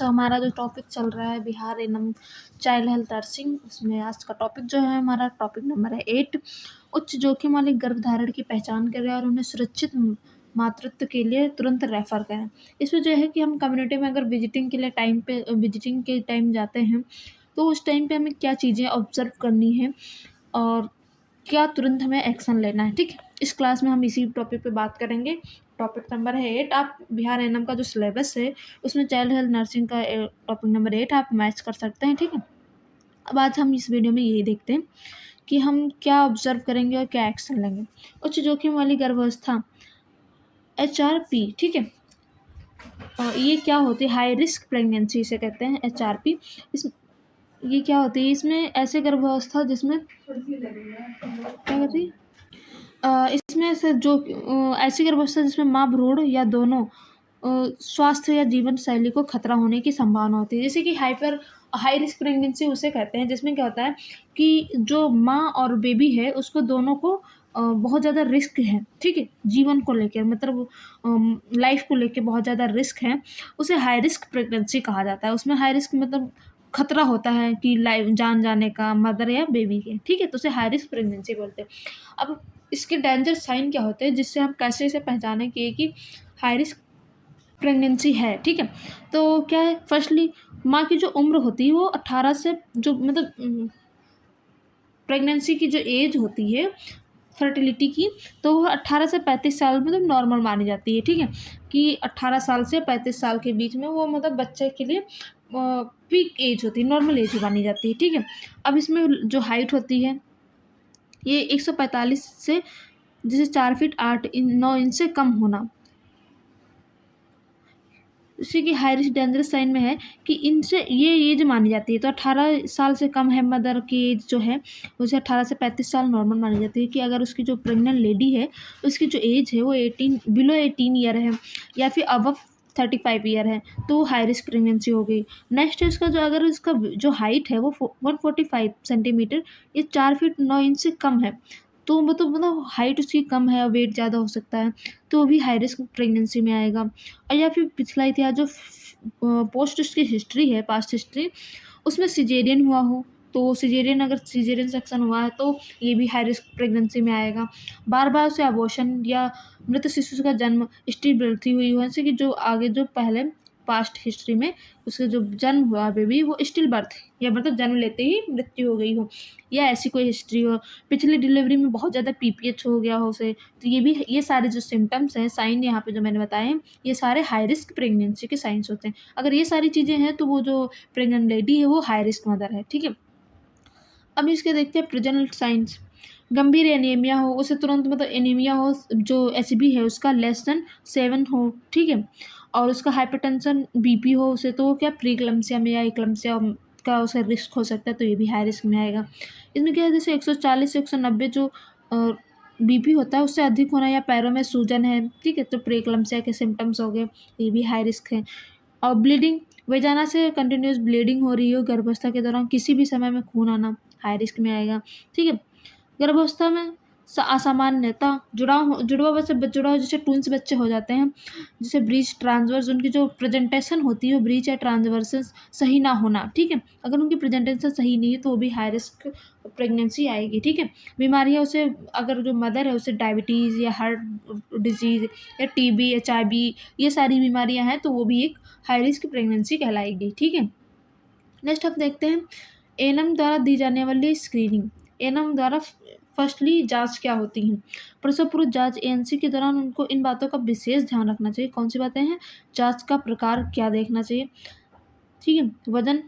हमारा जो टॉपिक चल रहा है Bihar annum child health nursing, उसमें आज का टॉपिक जो है हमारा टॉपिक नंबर है 8। उच्च जोखिम वाले गर्भधारण की पहचान करें और उन्हें सुरक्षित मातृत्व के लिए तुरंत रेफ़र करें। इसमें जो है कि हम कम्युनिटी में अगर विजिटिंग के टाइम जाते हैं, तो उस टाइम पे हमें क्या चीज़ें ऑब्ज़र्व करनी है और क्या तुरंत हमें एक्शन लेना है, ठीक है। इस क्लास में हम इसी टॉपिक पे बात करेंगे। टॉपिक नंबर है 8। आप बिहार एनएम का जो सिलेबस है उसमें चाइल्ड हेल्थ नर्सिंग का टॉपिक नंबर 8 आप मैच कर सकते हैं, ठीक है। अब आज हम इस वीडियो में यही देखते हैं कि हम क्या ऑब्जर्व करेंगे और क्या एक्शन लेंगे। उच्च जोखिम वाली गर्भावस्था HRP, ठीक है। ये क्या होती है? हाई रिस्क प्रेगनेंसी इसे कहते हैं, HRP। ये क्या होती है? इसमें ऐसे गर्भावस्था जिसमें क्या कहती है, इसमें से जो ऐसी गर्भावस्था जिसमें माँ भ्रूण या दोनों स्वास्थ्य या जीवन शैली को खतरा होने की संभावना होती है। जैसे कि हाई रिस्क प्रेगनेंसी उसे कहते हैं जिसमें क्या होता है कि जो माँ और बेबी है उसको दोनों को बहुत ज़्यादा रिस्क है, ठीक है। जीवन को लेकर मतलब लाइफ को लेकर बहुत ज़्यादा रिस्क है, उसे हाई रिस्क प्रेगनेंसी कहा जाता है। उसमें हाई रिस्क मतलब खतरा होता है कि लाइफ जान जाने का मदर या बेबी के, ठीक है, तो उसे हाई रिस्क प्रेगनेंसी बोलते हैं। अब इसके डेंजर साइन क्या होते हैं जिससे हम कैसे इसे पहचानें कि हाई रिस्क प्रेगनेंसी है, ठीक है। तो क्या है, फर्स्टली माँ की जो उम्र होती है वो 18 से जो मतलब प्रेगनेंसी की जो एज होती है फर्टिलिटी की, तो वो 18 से 35 साल मतलब नॉर्मल मानी जाती है, ठीक है। कि 18 साल से 35 साल के बीच में वो मतलब बच्चे के लिए पीक एज होती है, नॉर्मल एज मानी जाती है, ठीक है। अब इसमें जो हाइट होती है ये 145 से जैसे 4 फीट 9 इंच से कम होना। इसी की हाई रिस्क डेंजरस साइन में है कि इनसे ये एज मानी जाती है। तो 18 साल से कम है मदर की एज जो है, उसे 18 से 35 साल नॉर्मल मानी जाती है। कि अगर उसकी जो प्रेग्नेंट लेडी है उसकी जो एज है वो 18 ईयर है या फिर अबव 35 ईयर है, तो हाई रिस्क प्रेगनेंसी हो गई। नेक्स्ट है उसका जो अगर उसका जो हाइट है वो 145 सेंटीमीटर, ये 4 फीट 9 इंच से कम है, तो मतलब हाइट उसकी कम है और वेट ज़्यादा हो सकता है, तो भी हाई रिस्क प्रेगनेंसी में आएगा। और या फिर पिछला इतिहास जो पोस्ट उसकी हिस्ट्री है, पास्ट हिस्ट्री, उसमें सिजेरियन हुआ हो, तो अगर सिजेरियन सेक्शन हुआ है तो ये भी हाई रिस्क प्रेगनेंसी में आएगा। बार-बार उसे अबॉर्शन या मृत शिशु का जन्म, स्टिल बर्थी हुई हो, जैसे कि जो आगे जो पहले पास्ट हिस्ट्री में उसका जो जन्म हुआ बेबी वो स्टिल बर्थ या मतलब जन्म लेते ही मृत्यु हो गई हो, या ऐसी कोई हिस्ट्री हो, पिछली डिलीवरी में बहुत ज़्यादा PPH हो गया हो उसे, तो ये सारे जो सिम्टम्स हैं, साइन यहाँ पे जो मैंने बताए हैं, ये सारे हाई रिस्क प्रेगनेंसी के साइंस होते हैं। अगर ये सारी चीज़ें हैं तो वो जो प्रेग्नेंट लेडी है वो हाई रिस्क मदर है, ठीक है। अब इसके देखते हैं प्रेजेंट साइंस। गंभीर एनीमिया हो, उसे तुरंत मतलब एनीमिया हो, जो HB है उसका लेस देन 7 हो, ठीक है। और उसका हाइपरटेंशन BP हो उसे, तो क्या प्रीक्लम्सिया में या इक्लम्सिया का उसे रिस्क हो सकता है, तो ये भी हाई रिस्क में आएगा। इसमें क्या है, जैसे 140 से 190 जो BP होता है उससे अधिक होना, या पैरों में सूजन है, ठीक है, तो प्रीक्लम्सिया के सिम्टम्स हो गए, ये भी हाई रिस्क है। और ब्लीडिंग, वेजाना से कंटिन्यूस ब्लीडिंग हो रही हो गर्भावस्था के दौरान, किसी भी समय में खून आना, हाई रिस्क में आएगा, ठीक है। गर्भावस्था में असामान्यता, जुड़वा जैसे ट्विन्स बच्चे हो जाते हैं, जैसे ब्रीच ट्रांसवर्स, उनकी जो प्रेजेंटेशन होती है वो ब्रीच या ट्रांसवर्सेस सही ना होना, ठीक है। अगर उनकी प्रेजेंटेशन सही नहीं है तो वो भी हाई रिस्क प्रेगनेंसी आएगी, ठीक है। बीमारियाँ उसे, अगर जो मदर है उसे डायबिटीज़ या हार्ट डिजीज़ या TB HIV ये सारी बीमारियाँ हैं, तो वो भी एक हाई रिस्क प्रेगनेंसी कहलाएगी, ठीक है। नेक्स्ट आप देखते हैं एनएम द्वारा दी जाने वाली स्क्रीनिंग। एनएम द्वारा फर्स्टली जांच क्या होती हैं? प्रसव पूर्व जांच ANC के दौरान उनको इन बातों का विशेष ध्यान रखना चाहिए। कौन सी बातें हैं? जांच का प्रकार क्या देखना चाहिए, ठीक है। वजन,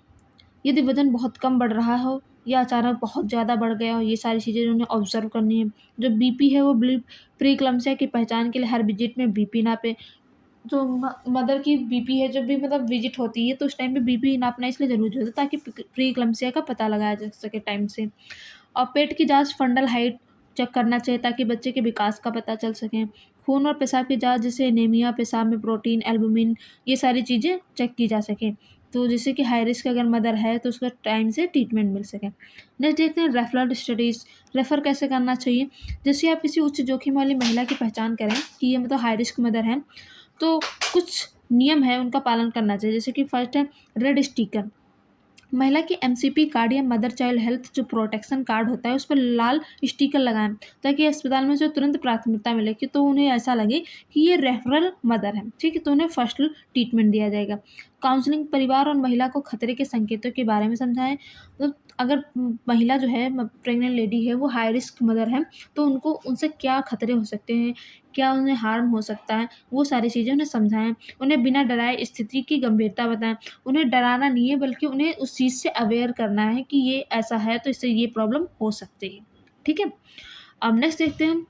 यदि वजन बहुत कम बढ़ रहा हो या अचानक बहुत ज़्यादा बढ़ गया हो, ये सारी चीज़ें उन्हें ऑब्जर्व करनी है। जो BP है वो प्रीक्लम्सिया की पहचान के लिए हर विजिट में BP नापे। जो मदर की BP है, जब भी मतलब विजिट होती है तो उस टाइम पे BP नापना इसलिए ज़रूरी होता है ताकि प्रीक्लम्सिया का पता लगाया जा सके टाइम से। और पेट की जाँच, फंडल हाइट चेक करना चाहिए ताकि बच्चे के विकास का पता चल सके। खून और पेशाब की जाँच, जैसे एनीमिया, पेशाब में प्रोटीन, एल्बुमिन, ये सारी चीज़ें चेक की जा सकें। तो जिससे कि हाई रिस्क अगर मदर है तो उसका टाइम से ट्रीटमेंट मिल सके। नेक्स्ट देखते हैं रेफरल स्टडीज़। रेफ़र कैसे करना चाहिए? जैसे आप किसी उच्च जोखिम वाली महिला की पहचान करें कि ये मतलब हाई रिस्क मदर है, तो कुछ नियम है उनका पालन करना चाहिए। जैसे कि फर्स्ट है रेड स्टिकर, महिला की एमसीपी कार्ड या मदर चाइल्ड हेल्थ जो प्रोटेक्शन कार्ड होता है उस पर लाल स्टिकर लगाएं, ताकि अस्पताल में जो तुरंत प्राथमिकता मिले कि तो उन्हें ऐसा लगे कि ये रेफरल मदर है, ठीक है, तो उन्हें फर्स्ट ट्रीटमेंट दिया जाएगा। काउंसलिंग, परिवार और महिला को खतरे के संकेतों के बारे में समझाएं। तो अगर महिला जो है प्रेग्नेंट लेडी है वो हाई रिस्क मदर है, तो उनको उनसे क्या खतरे हो सकते हैं, क्या उन्हें हार्म हो सकता है, वो सारी चीज़ें उन्हें समझाएं। उन्हें बिना डराए स्थिति की गंभीरता बताएं। उन्हें डराना नहीं है, बल्कि उन्हें उस चीज़ से अवेयर करना है कि ये ऐसा है तो इससे ये प्रॉब्लम हो सकती है, ठीक है। अब नेक्स्ट देखते हैं हम,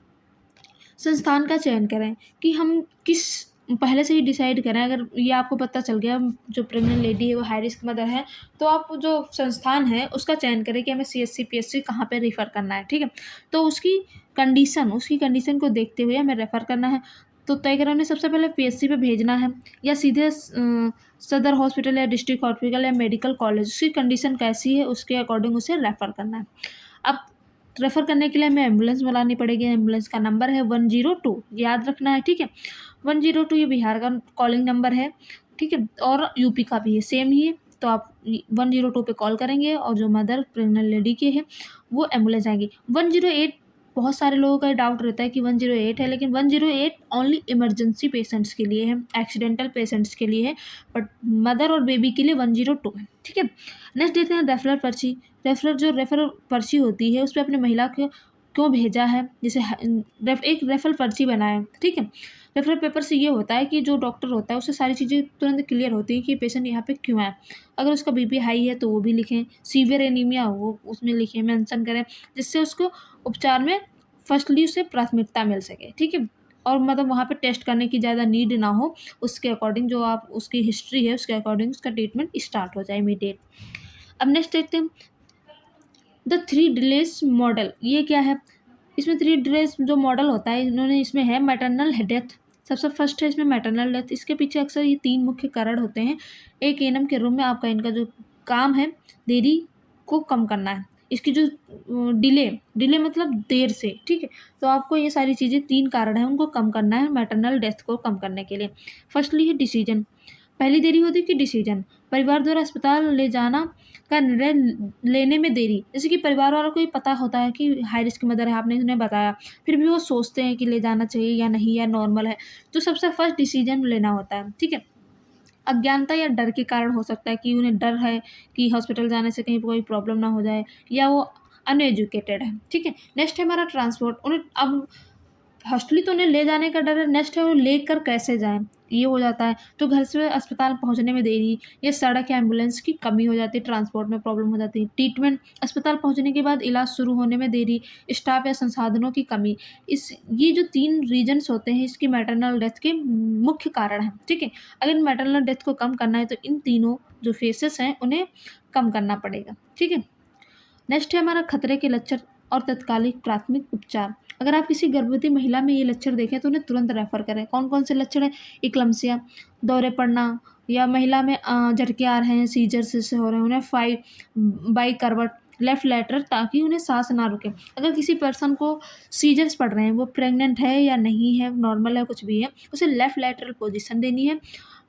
संस्थान का चयन करें कि हम किस, पहले से ही डिसाइड करें। अगर ये आपको पता चल गया जो प्रेग्नेंट लेडी है वो हाई रिस्क मदर है, तो आप जो संस्थान है उसका चयन करें कि हमें सीएससी पीएससी कहाँ पे रेफ़र करना है, ठीक है। तो उसकी कंडीशन को देखते हुए हमें रेफ़र करना है। तो तय करें उन्हें सबसे पहले पीएससी पे भेजना है या सीधे सदर हॉस्पिटल या डिस्ट्रिक्ट हॉस्पिटल या मेडिकल कॉलेज, उसकी कंडीशन कैसी है उसके अकॉर्डिंग उसे रेफ़र करना है। अब रेफ़र करने के लिए हमें एम्बुलेंस बुलानी पड़ेगी। एम्बुलेंस का नंबर है 102, याद रखना है, ठीक है। 102 ये बिहार का कॉलिंग नंबर है, ठीक है, और यूपी का भी है, सेम ही है। तो आप 102 पे कॉल करेंगे और जो मदर प्रेग्नेंट लेडी की है वो एम्बुलेंस आएगी। 108, बहुत सारे लोगों का डाउट रहता है कि 108 है, लेकिन 108 ओनली इमरजेंसी पेशेंट्स के लिए है, एक्सीडेंटल पेशेंट्स के लिए है, बट मदर और बेबी के लिए 102 है, ठीक है। नेक्स्ट देखते हैं रेफरल पर्ची। रेफरल पर्ची होती है उस पर अपने महिला को क्यों भेजा है, जैसे एक रेफरल पर्ची बनाए, ठीक है। रेफरल पेपर से ये होता है कि जो डॉक्टर होता है उससे सारी चीज़ें तुरंत क्लियर होती है कि पेशेंट यहाँ पे क्यों आया। अगर उसका बीपी हाई है तो वो भी लिखें, सीवियर एनीमिया वो उसमें लिखें, मेंशन करें, जिससे उसको उपचार में फर्स्टली उसे प्राथमिकता मिल सके, ठीक है। और मतलब वहाँ पे टेस्ट करने की ज़्यादा नीड ना हो, उसके अकॉर्डिंग जो आप उसकी हिस्ट्री है उसके अकॉर्डिंग उसका ट्रीटमेंट स्टार्ट हो जाए इमीडिएट। अब नेक्स्ट देखते हैं द 3 डिलेस मॉडल। ये क्या है, इसमें 3 डिलेस जो मॉडल होता है इन्होंने इसमें है मैटरनल डेथ, सबसे फर्स्ट है इसमें मैटरनल डेथ। इसके पीछे अक्सर ये 3 मुख्य कारण होते हैं। एक एएनएम के रूम में आपका इनका जो काम है देरी को कम करना है, इसकी जो डिले मतलब देर से, ठीक है। तो आपको ये सारी चीज़ें 3 कारण हैं उनको कम करना है मैटरनल डेथ को कम करने के लिए। फर्स्टली है डिसीजन, पहली देरी होती है कि डिसीजन, परिवार द्वारा अस्पताल ले जाना का निर्णय लेने में देरी, जैसे कि परिवार वालों को ही पता होता है कि हाई रिस्क मदर है, आपने उन्हें बताया, फिर भी वो सोचते हैं कि ले जाना चाहिए या नहीं या नॉर्मल है, तो सबसे फर्स्ट डिसीजन लेना होता है, ठीक है। अज्ञानता या डर के कारण हो सकता है कि उन्हें डर है कि हॉस्पिटल जाने से कहीं कोई प्रॉब्लम ना हो जाए, या वो अनएजुकेटेड है, ठीक है। नेक्स्ट है हमारा ट्रांसपोर्ट, उन्हें अब हॉस्टली तो उन्हें ले जाने का डर है, नेक्स्ट है वो लेकर कैसे जाएँ, ये हो जाता है। तो घर से अस्पताल पहुँचने में देरी, या सड़क या एम्बुलेंस की कमी हो जाती है, ट्रांसपोर्ट में प्रॉब्लम हो जाती है। ट्रीटमेंट, अस्पताल पहुँचने के बाद इलाज शुरू होने में देरी, स्टाफ या संसाधनों की कमी। ये जो 3 रीज़न्स होते हैं इसकी मैटरनल डेथ के मुख्य कारण हैं, ठीक है। अगर मैटरनल डेथ को कम करना है तो इन तीनों जो फेसेस हैं उन्हें कम करना पड़ेगा, ठीक है। नेक्स्ट है हमारा खतरे के लक्षण और तत्कालिक प्राथमिक उपचार। अगर आप किसी गर्भवती महिला में ये लक्षण देखें तो उन्हें तुरंत रेफर करें। कौन कौन से लक्षण हैं, इक्लम्सिया, दौरे पड़ना, या महिला में झटके आ रहे हैं, सीजर्स से हो रहे हैं, उन्हें बाई करवट, लेफ्ट लेटरल, ताकि उन्हें सांस ना रुके। अगर किसी पर्सन को सीजर्स पड़ रहे हैं, वो प्रेग्नेंट है या नहीं है, नॉर्मल है, कुछ भी है, उसे लेफ्ट लेटरल पोजीशन देनी है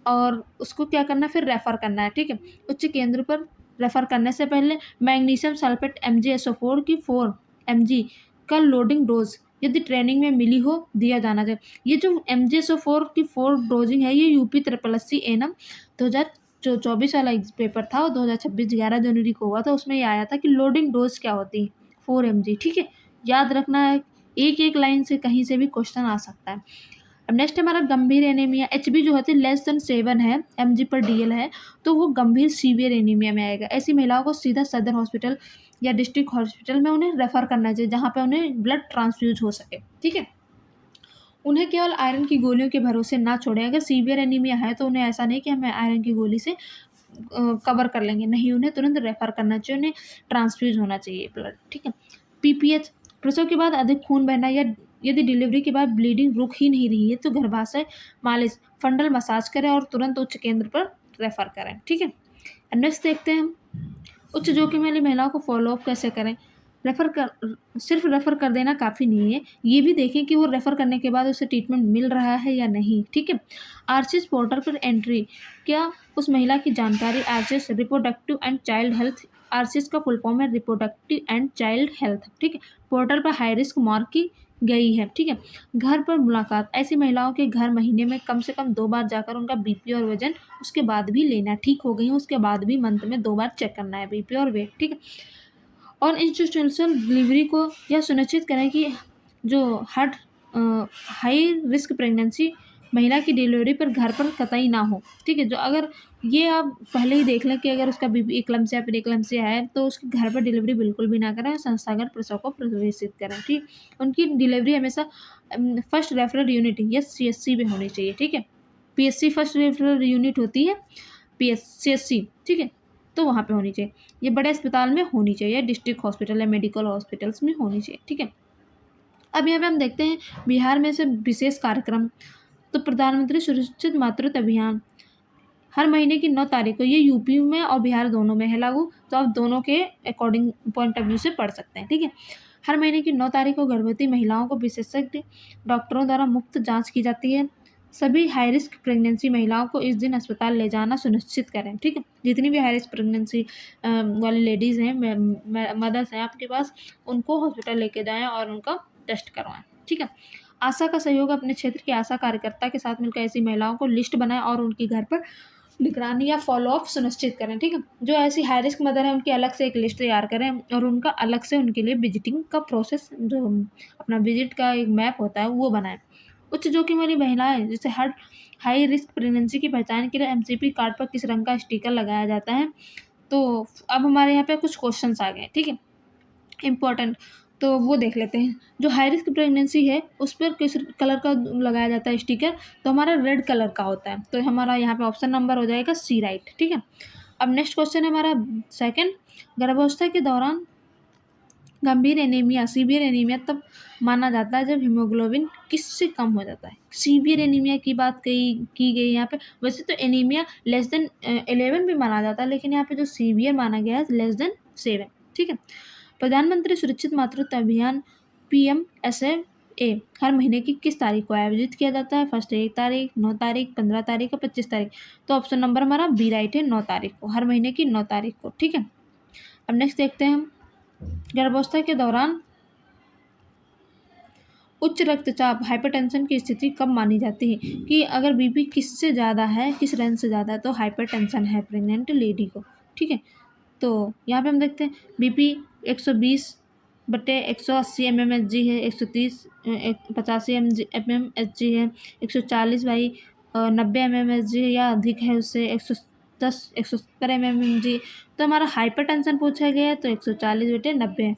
और उसको क्या करना है, फिर रेफ़र करना है, ठीक है। उच्च केंद्र पर रेफ़र करने से पहले मैग्नीशियम सल्फेट MgSO4 की 4 mg का लोडिंग डोज यदि ट्रेनिंग में मिली हो दिया जाना चाहिए। ये जो MgSO4 की 4 डोजिंग है ये यूपी SSC एएनएम 2024 वाला पेपर था और 2026 11 जनवरी को हुआ था, उसमें ये आया था कि लोडिंग डोज क्या होती है, 4 mg, ठीक है। याद रखना है, एक लाइन से कहीं से भी क्वेश्चन आ सकता है। अब नेक्स्ट हमारा गंभीर एनीमिया, HB जो होती है <7 है mg/dl है, तो वो गंभीर सीवियर एनीमिया में आएगा। ऐसी महिलाओं को सीधा सदर हॉस्पिटल या डिस्ट्रिक्ट हॉस्पिटल में उन्हें रेफ़र करना चाहिए, जहाँ पे उन्हें ब्लड ट्रांसफ्यूज हो सके, ठीक है। उन्हें केवल आयरन की गोलियों के भरोसे ना छोड़ें। अगर सीवियर एनीमिया है तो उन्हें ऐसा नहीं कि हमें आयरन की गोली से कवर कर लेंगे, नहीं, उन्हें तुरंत रेफ़र करना चाहिए, उन्हें ट्रांसफ्यूज होना चाहिए ब्लड, ठीक है। PPH, प्रसव के बाद अधिक खून बहना या यदि डिलीवरी के बाद ब्लीडिंग रुक ही नहीं रही है तो गर्भाशय मालिश, फंडल मसाज करें और तुरंत उच्च केंद्र पर रेफ़र करें, ठीक है। नेक्स्ट देखते हैं हम उच्च जोखिम वाली महिलाओं को फॉलोअप कैसे करें। सिर्फ रेफ़र कर देना काफ़ी नहीं है, ये भी देखें कि वो रेफ़र करने के बाद उसे ट्रीटमेंट मिल रहा है या नहीं, ठीक है। आरसीएस पोर्टल पर एंट्री, क्या उस महिला की जानकारी RCS reproductive and child health, RCS का फुल फॉर्म है रिप्रोडक्टिव एंड चाइल्ड हेल्थ, ठीक है। पोर्टल पर हाई रिस्क मार्क की गई है, ठीक है। घर पर मुलाकात, ऐसी महिलाओं के घर महीने में कम से कम 2 बार जाकर उनका बीपी और वज़न उसके बाद भी लेना, ठीक हो गई हो उसके बाद भी मंथ में 2 बार चेक करना है बीपी और वेट, ठीक है। और इंस्टीट्यूशनल डिलीवरी को यह सुनिश्चित करें कि जो हाई रिस्क प्रेगनेंसी महिला की डिलीवरी पर घर पर कतई ना हो, ठीक है। जो अगर ये आप पहले ही देख लें कि अगर उसका बीपी इक्लम्सिया प्रीक्लम्सिया है तो उसके घर पर डिलीवरी बिल्कुल भी ना करें और संस्थागत प्रसव को प्रवेशित करें, ठीक। उनकी डिलीवरी हमेशा फर्स्ट रेफरल यूनिट या सीएससी में होनी चाहिए, ठीक है। पीएससी फर्स्ट रेफरल यूनिट होती है, सीएससी, ठीक है, तो वहाँ पे होनी चाहिए। ये बड़े अस्पताल में होनी चाहिए, डिस्ट्रिक्ट हॉस्पिटल या मेडिकल हॉस्पिटल्स में होनी चाहिए, ठीक है। अब यहाँ पे हम देखते हैं बिहार में से विशेष कार्यक्रम, तो प्रधानमंत्री सुरक्षित मातृत्व अभियान हर महीने की 9 तारीख को, ये यूपी में और बिहार दोनों में है लागू, तो आप दोनों के अकॉर्डिंग पॉइंट ऑफ व्यू से पढ़ सकते हैं, ठीक है। हर महीने की 9 तारीख को गर्भवती महिलाओं को विशेषज्ञ डॉक्टरों द्वारा मुफ्त जांच की जाती है। सभी हाई रिस्क प्रेगनेंसी महिलाओं को इस दिन अस्पताल ले जाना सुनिश्चित करें, ठीक है। जितनी भी हाई रिस्क प्रेगनेंसी वाली लेडीज़ हैं, मदर्स हैं आपके पास, उनको हॉस्पिटल लेके जाएँ और उनका टेस्ट करवाएँ, ठीक है। आशा का सहयोग, अपने क्षेत्र की आशा कार्यकर्ता के साथ मिलकर ऐसी महिलाओं को लिस्ट बनाएं और उनके घर पर निगरानी या फॉलोअप सुनिश्चित करें, ठीक है। जो ऐसी हाई रिस्क मदर है उनकी अलग से एक लिस्ट तैयार करें और उनका अलग से उनके लिए विजिटिंग का प्रोसेस, जो अपना विजिट का एक मैप होता है वो बनाएं। उच्च जोखिम वाली महिलाएं, जैसे हर हाई रिस्क प्रेगनेंसी की पहचान के लिए एमसीपी कार्ड पर किस रंग का स्टिकर लगाया जाता है। तो अब हमारे यहाँ पे कुछ क्वेश्चंस आ गए, ठीक है, इम्पोर्टेंट, तो वो देख लेते हैं। जो हाई रिस्क प्रेगनेंसी है उस पर किस कलर का लगाया जाता है स्टिकर, तो हमारा रेड कलर का होता है, तो हमारा यहाँ पे ऑप्शन नंबर हो जाएगा सी, राइट, ठीक है। अब नेक्स्ट क्वेश्चन है हमारा सेकंड, गर्भावस्था के दौरान गंभीर एनीमिया, सीवियर एनीमिया तब माना जाता है जब हीमोग्लोबिन किससे कम हो जाता है। सीवियर एनीमिया की बात की गई यहाँ पे। वैसे तो एनीमिया लेस देन 11 भी माना जाता है, लेकिन यहाँ पे जो सीवियर माना गया है लेस देन 7, ठीक है। प्रधानमंत्री सुरक्षित मातृत्व अभियान PMSA हर महीने की किस तारीख को आयोजित किया जाता है। फर्स्ट 1 तारीख, 9 तारीख, 15 तारीख और 25 तारीख। तो ऑप्शन नंबर हमारा बी राइट है, 9 तारीख को, हर महीने की 9 तारीख को, ठीक है। अब नेक्स्ट देखते हैं हम, गर्भावस्था के दौरान उच्च रक्तचाप हाइपरटेंशन की स्थिति कब मानी जाती है, कि अगर बीपी किससे ज़्यादा है, किस रेंज से ज़्यादा है, तो हाइपरटेंशन है प्रेग्नेंट लेडी को, ठीक है। तो यहाँ पे हम देखते हैं बीपी 120/180 mmHg है, 130 85 mmHg है, 140/90 mmHg है या अधिक है उससे, 170 mmHg। तो हमारा हाइपरटेंशन पूछा गया है तो 140/90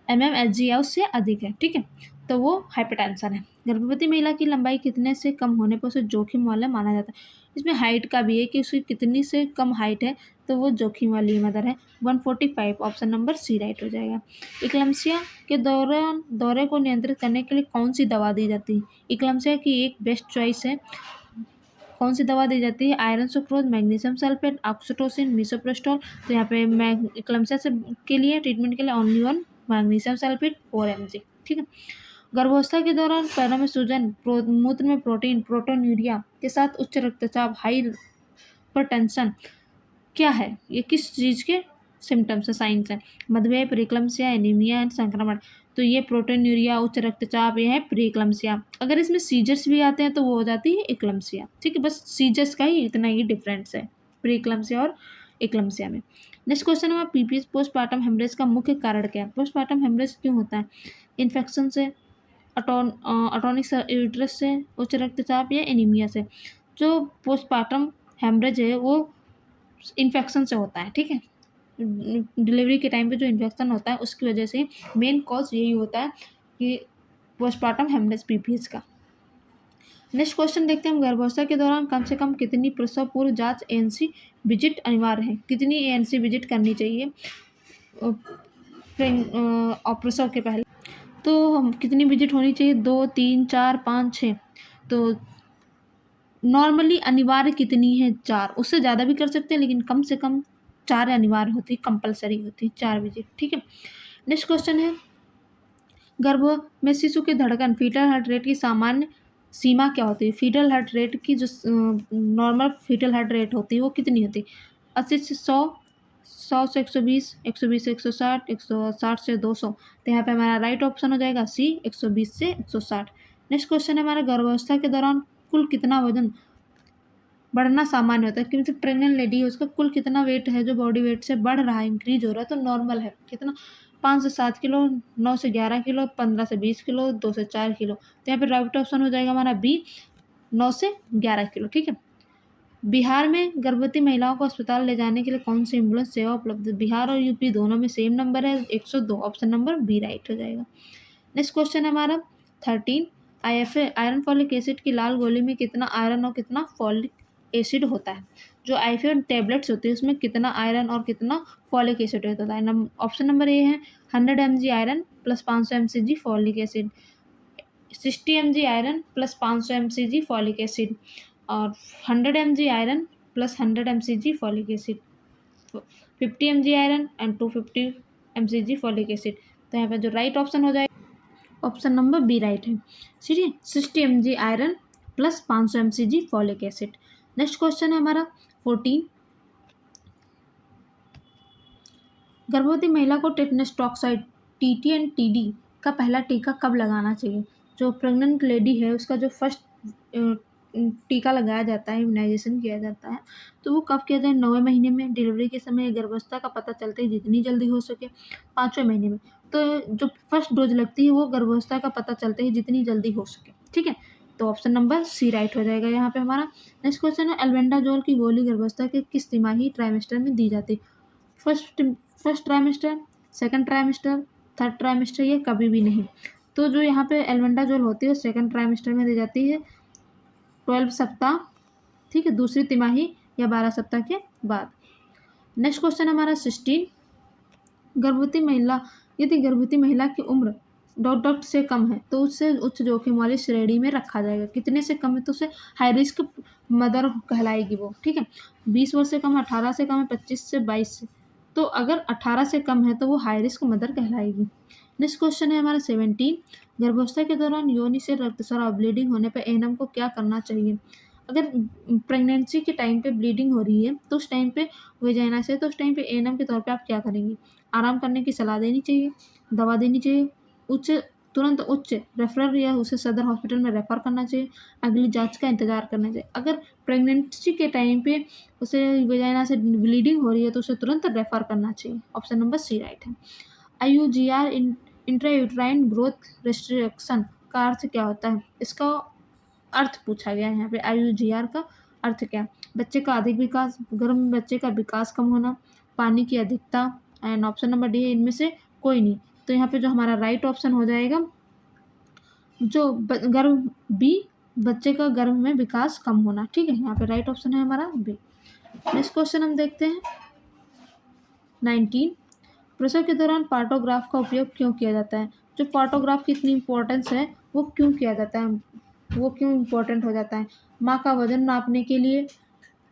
mmHg या उससे अधिक है, ठीक है, तो वो हाइपरटेंशन है। गर्भवती महिला की लंबाई कितने से कम होने पर उसे जोखिम वाला माना जाता है। इसमें हाइट का भी है कि उसकी कितनी से कम हाइट है तो वो जोखिम वाली मदर है। 145, ऑप्शन नंबर सी राइट हो जाएगा। इक्लम्सिया के दौरान दौरे को नियंत्रित करने के लिए कौन सी दवा दी जाती है। इक्लम्सिया की एक बेस्ट चॉइस है, कौन सी दवा दी जाती है, iron sucrose, magnesium sulphate, oxytocin, misoprostol. तो यहाँ पे इक्लम्सिया से के लिए ट्रीटमेंट के लिए only one magnesium sulphate 4 mg, ठीक है। गर्भावस्था के दौरान पैरों में सूजन, मूत्र में प्रोटोन्यूरिया के साथ उच्च रक्तचाप, हाइपरटेंशन क्या है, ये किस चीज़ के सिम्टम्स है, साइंस है। मधुमेह, प्रीक्लम्सिया, एनीमिया एंड संक्रमण। तो ये प्रोटोन्यूरिया, उच्च रक्तचाप, ये है प्रीक्लम्सिया। अगर इसमें सीजर्स भी आते हैं तो वो हो जाती है इक्लम्सिया, ठीक है। बस सीजर्स का ही इतना ही डिफरेंस है प्रीक्लम्सिया और इक्लम्सिया में। नेक्स्ट क्वेश्चन है पीपीएस पोस्टमार्टम हेमरेज का मुख्य कारण क्या है। पोस्टमार्टम हेमरेज क्यों होता है, इन्फेक्शन से, अटोनिक यूट्रस से, उच्च रक्तचाप या एनीमिया से। जो पोस्टमार्टम हेमरेज है वो इन्फेक्शन से होता है, ठीक है। डिलीवरी के टाइम पे जो इन्फेक्शन होता है उसकी वजह से मेन कॉज यही होता है कि पोस्टमार्टम हेमरेज पीपीएस का। नेक्स्ट क्वेश्चन देखते हैं हम, गर्भावस्था के दौरान कम से कम कितनी प्रसव पूर्व जांच एएनसी विजिट अनिवार्य है। कितनी एएनसी विजिट करनी चाहिए प्रसव के पहले, तो हम कितनी विजिट होनी चाहिए, 2, 3, 4, 5, 6। तो नॉर्मली अनिवार्य कितनी है, 4, उससे ज़्यादा भी कर सकते हैं लेकिन कम से कम 4 अनिवार्य होती है, कंपलसरी होती है 4 विजिट, ठीक है। नेक्स्ट क्वेश्चन है, गर्भ में शिशु की धड़कन फीटल हार्ट रेट की सामान्य सीमा क्या होती है? फीटल हार्ट रेट की जो नॉर्मल फीटल हार्ट रेट होती है वो कितनी होती है? 80 से 100, 100 से 120, 120 से 160, 160 से 200। तो यहाँ पे हमारा राइट ऑप्शन हो जाएगा सी, 120 से 160। नेक्स्ट क्वेश्चन है हमारा, गर्भावस्था के दौरान कुल कितना वजन बढ़ना सामान्य होता है? कि मतलब प्रेग्नेंट लेडी है उसका कुल कितना वेट है जो बॉडी वेट से बढ़ रहा है, इंक्रीज हो रहा है, तो नॉर्मल है कितना? 5 से 7 किलो, 9 से 11 किलो, 15 से 20 किलो, 2 से 4 किलो। तो यहाँ पे राइट ऑप्शन हो जाएगा हमारा बी, 9 से 11 किलो। ठीक है। बिहार में गर्भवती महिलाओं को अस्पताल ले जाने के लिए कौन सी एम्बुलेंस सेवा उपलब्ध है? बिहार और यूपी दोनों में सेम नंबर है, 102। ऑप्शन नंबर बी राइट हो जाएगा। नेक्स्ट क्वेश्चन है हमारा 13, IFA आयरन फॉलिक एसिड की लाल गोली में कितना आयरन और कितना फॉलिक एसिड होता है? जो IFA टैबलेट्स होती है उसमें कितना आयरन और कितना फॉलिक एसिड होता है? ऑप्शन नंबर ए है 100 mg iron plus 500 mcg folic acid, 60 mg iron plus 500 mcg folic acid, और 100 mg iron plus 100 mcg folic acid, 50 mg iron and 250 mcg folic acid. तो यहाँ पे जो राइट ऑप्शन हो जाएगा ऑप्शन नंबर बी राइट है। ठीक है, 60 mg iron plus 500 mcg folic acid. Next question है हमारा 14, गर्भवती महिला को tetanus toxoid TT and TD का पहला टीका कब लगाना चाहिए? जो प्रेग्नेंट लेडी है उसका जो फर्स्ट टीका लगाया जाता है, इम्यूनाइजेशन किया जाता है, तो वो कब किया जाए? 9वें महीने में, डिलीवरी के समय, गर्भावस्था का पता चलते ही जितनी जल्दी हो सके, 5वें महीने में। तो जो फर्स्ट डोज लगती है वो गर्भावस्था का पता चलते ही जितनी जल्दी हो सके। ठीक है, तो ऑप्शन नंबर सी राइट हो जाएगा यहाँ पे हमारा। नेक्स्ट क्वेश्चन है, एल्बेंडाजोल की गोली गर्भावस्था के किस तिमाही ट्राइमेस्टर में दी जाती है? First trimester, second trimester, third trimester, या कभी भी नहीं। तो जो यहाँ पे एल्बेंडाजोल होती है वो सेकंड ट्राइमेस्टर में दी जाती है, 12 सप्ताह, ठीक है, दूसरी तिमाही या 12 सप्ताह के बाद। नेक्स्ट क्वेश्चन हमारा 16, गर्भवती महिला यदि गर्भवती महिला की उम्र डॉट से कम है तो उससे उच्च जोखिम वाली श्रेणी में रखा जाएगा। कितने से कम है तो उसे हाई रिस्क मदर कहलाएगी वो। ठीक है, 20 वर्ष से कम है, 18 से कम है, 25 से 22 से, तो अगर 18 से कम है तो वो हाई रिस्क मदर कहलाएगी। नेक्स्ट क्वेश्चन है हमारा 17, गर्भावस्था के दौरान योनि से रक्तस्राव ब्लीडिंग होने पर एएनएम को क्या करना चाहिए? अगर प्रेगनेंसी के टाइम पे ब्लीडिंग हो रही है तो उस टाइम पे वेजाइना से, तो उस टाइम पे एएनएम के तौर पे आप क्या करेंगे? आराम करने की सलाह देनी चाहिए, दवा देनी चाहिए, तुरंत उच्च रेफरल या उसे सदर हॉस्पिटल में रेफर करना चाहिए, अगली जांच का इंतजार करना चाहिए। अगर प्रेगनेंसी के टाइम पे उसे वेजाइना से ब्लीडिंग हो रही है तो उसे तुरंत रेफर करना चाहिए। ऑप्शन नंबर सी राइट है। IUGR इंट्रायूट्राइन ग्रोथ रिस्ट्रिक्शन का अर्थ क्या होता है? इसका अर्थ पूछा गया है यहाँ पे। IUGR का अर्थ क्या है? बच्चे का अधिक विकास, गर्भ में बच्चे का विकास कम होना, पानी की अधिकता, एंड ऑप्शन नंबर डी है इनमें से कोई नहीं। तो यहाँ पे जो हमारा राइट ऑप्शन हो जाएगा जो गर्भ बी, बच्चे का गर्भ में विकास कम होना। ठीक है, यहाँ पे राइट ऑप्शन है हमारा बी। नेक्स्ट क्वेश्चन हम देखते हैं 19, प्रसव के दौरान पार्टोग्राफ का उपयोग क्यों किया जाता है? जो पार्टोग्राफ की इतनी इंपॉर्टेंस है वो क्यों किया जाता है, वो क्यों इम्पोर्टेंट हो जाता है? माँ का वजन नापने के लिए,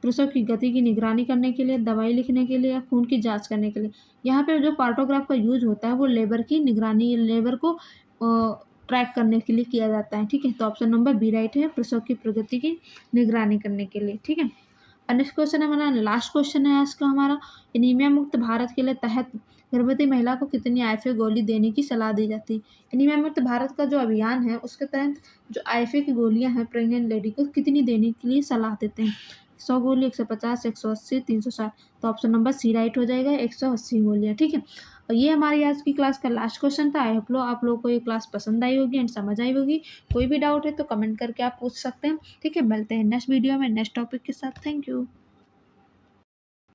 प्रसव की गति की निगरानी करने के लिए, दवाई लिखने के लिए, या खून की जांच करने के लिए। यहाँ पे जो पार्टोग्राफ का यूज होता है वो लेबर की निगरानी, लेबर को ट्रैक करने के लिए किया जाता है। ठीक है, तो ऑप्शन नंबर बी राइट है, प्रसव की प्रगति की निगरानी करने के लिए। ठीक है, नेक्स्ट क्वेश्चन है हमारा, लास्ट क्वेश्चन है आज का हमारा, एनीमिया मुक्त भारत के लिए तहत गर्भवती महिला को कितनी IFA गोली देने की सलाह दी जाती है? एनीमिया मुक्त भारत का जो अभियान है उसके तहत जो IFA की गोलियां हैं प्रेग्नेंट लेडी को कितनी देने के लिए सलाह देते हैं? 100 गोली, 150, 180, 360। तो ऑप्शन नंबर सी राइट हो जाएगा, 180 गोलियाँ। ठीक है, और ये हमारी आज की क्लास का लास्ट क्वेश्चन था। आई होप आप लोगों को ये क्लास पसंद आई होगी एंड समझ आई होगी। कोई भी डाउट है तो कमेंट करके आप पूछ सकते हैं। ठीक है, मिलते हैं नेक्स्ट वीडियो में नेक्स्ट टॉपिक के साथ। Thank you.